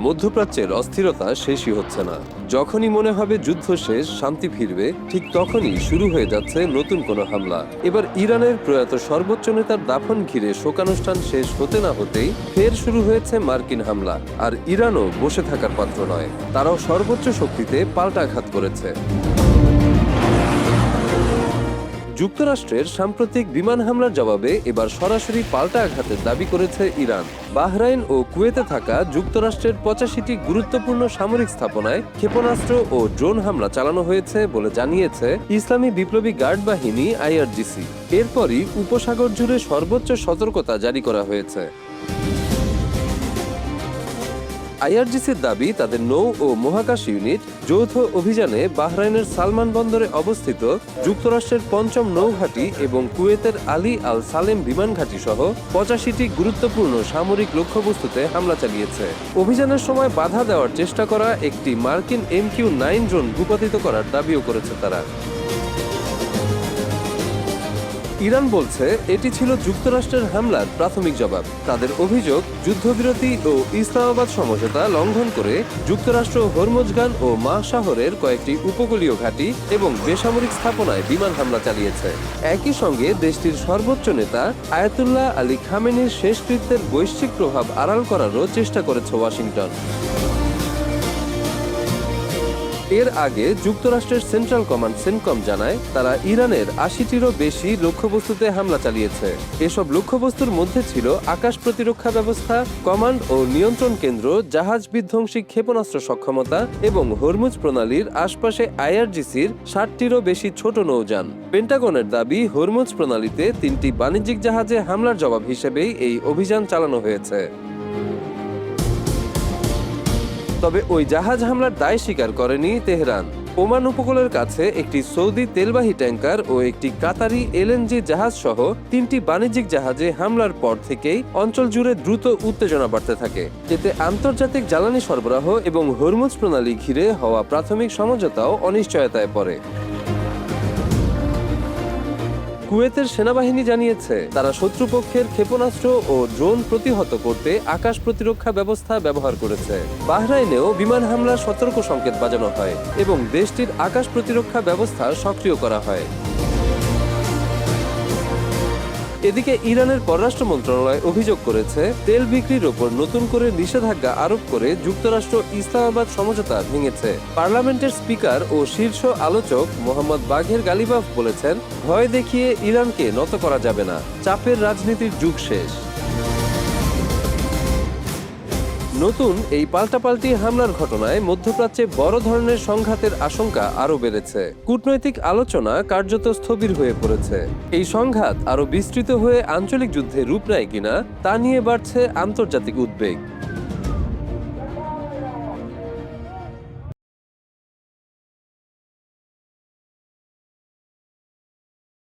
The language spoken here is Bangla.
মধ্যপ্রাচ্যের অস্থিরতা শেষই হচ্ছে না। যখনই মনে হবে যুদ্ধ শেষ, শান্তি ফিরবে, ঠিক তখনই শুরু হয়ে যাচ্ছে নতুন কোনো হামলা। এবার ইরানের প্রয়াত সর্বোচ্চ নেতার দাফন ঘিরে শোকানুষ্ঠান শেষ হতে না হতেই ফের শুরু হয়েছে মার্কিন হামলা। আর ইরানও বসে থাকার পাত্র নয়, তারাও সর্বোচ্চ শক্তিতে পাল্টাঘাত করেছে। যুক্তরাষ্ট্রের সাম্প্রতিক বিমান হামলার জবাবে এবার সরাসরি পাল্টা আঘাতের দাবি করেছে ইরান। বাহরাইন ও কুয়েতে থাকা যুক্তরাষ্ট্রের ৮৫টি গুরুত্বপূর্ণ সামরিক স্থাপনায় ক্ষেপণাস্ত্র ও ড্রোন হামলা চালানো হয়েছে বলে জানিয়েছে ইসলামী বিপ্লবী গার্ড বাহিনী IRGC। এরপরই উপসাগর জুড়ে সর্বোচ্চ সতর্কতা জারি করা হয়েছে। IRGCর দাবি, তাদের নৌ ও মহাকাশ ইউনিট যৌথ অভিযানে বাহরাইনের সালমান বন্দরে অবস্থিত যুক্তরাষ্ট্রের ৫ম নৌঘাঁটি এবং কুয়েতের আলী আল সালেম বিমান ঘাঁটি সহ ৮৫টি গুরুত্বপূর্ণ সামরিক লক্ষ্যবস্তুতে হামলা চালিয়েছে। অভিযানের সময় বাধা দেওয়ার চেষ্টা করা একটি মার্কিন MQ-9 ড্রোন ভূপাতিত করার দাবিও করেছে তারা। ইরান বলছে এটি ছিল যুক্তরাষ্ট্রের হামলার প্রাথমিক জবাব। তাদের অভিযোগ, যুদ্ধবিরতি ও ইসলামাবাদ সমঝোতা লঙ্ঘন করে যুক্তরাষ্ট্র হরমুজগান ও মাহ শহরের কয়েকটি উপকূলীয় ঘাঁটি এবং বেসামরিক স্থাপনায় বিমান হামলা চালিয়েছে। একই সঙ্গে দেশটির সর্বোচ্চ নেতা আয়াতুল্লাহ আলী খামেনির শেষকৃত্যের বৈশ্বিক প্রভাব আড়াল করারও চেষ্টা করেছে ওয়াশিংটন। এর আগে যুক্তরাষ্ট্রের সেন্ট্রাল কমান্ড সেন্টকম জানায়, তারা ইরানের ৮০টিরও বেশি লক্ষ্যবস্তুতে হামলা চালিয়েছে। এসব লক্ষ্যবস্তুর মধ্যে ছিল আকাশ প্রতিরক্ষা ব্যবস্থা, কমান্ড ও নিয়ন্ত্রণ কেন্দ্র, জাহাজ বিধ্বংসী ক্ষেপণাস্ত্র সক্ষমতা এবং হরমুজ প্রণালীর আশপাশে IRGCর ৬০টিরও বেশি ছোট নৌযান। পেন্টাগনের দাবি, হরমুজ প্রণালীতে ৩টি বাণিজ্যিক জাহাজে হামলার জবাব হিসেবেই এই অভিযান চালানো হয়েছে। তবে ওই জাহাজ হামলার দায় স্বীকার করেনি তেহরান। ওমান উপকূলের কাছে একটি সৌদি তেলবাহী ট্যাঙ্কার ও একটি কাতারি LNG জাহাজ সহ 3টি বাণিজ্যিক জাহাজে হামলার পর থেকেই অঞ্চল জুড়ে দ্রুত উত্তেজনা বাড়তে থাকে। এতে আন্তর্জাতিক জ্বালানি সরবরাহ এবং হরমুজ প্রণালী ঘিরে হওয়া প্রাথমিক সমঝোতাও অনিশ্চয়তায় পড়ে। কুয়েতের সেনাবাহিনী জানিয়েছে, তারা শত্রুপক্ষের ক্ষেপণাস্ত্র ও ড্রোন প্রতিহত করতে আকাশ প্রতিরক্ষা ব্যবস্থা ব্যবহার করেছে। বাহরাইনেও বিমান হামলার সতর্ক সংকেত বাজানো হয় এবং দেশটির আকাশ প্রতিরক্ষা ব্যবস্থা সক্রিয় করা হয়। এদিকে ইরানের পররাষ্ট্র মন্ত্রণালয় অভিযোগ করেছে, তেল বিক্রির ওপর নতুন করে নিষেধাজ্ঞা আরোপ করে যুক্তরাষ্ট্র ইসলামাবাদ সমঝোতা ভেঙেছে। পার্লামেন্টের স্পিকার ও শীর্ষ আলোচক মোহাম্মদ বাঘের গালিবাফ বলেছেন, ভয় দেখিয়ে ইরানকে নত করা যাবে না, চাপের রাজনীতির যুগ শেষ। নতুন এই পাল্টাপাল্টি হামলার ঘটনায় মধ্যপ্রাচ্যে বড় ধরনের সংঘাতের আশঙ্কা আরও বেড়েছে। কূটনৈতিক আলোচনা কার্যত স্থবির হয়ে পড়েছে। এই সংঘাত আরও বিস্তৃত হয়ে আঞ্চলিক যুদ্ধে রূপ নেয় কিনা তা নিয়ে বাড়ছে আন্তর্জাতিক উদ্বেগ।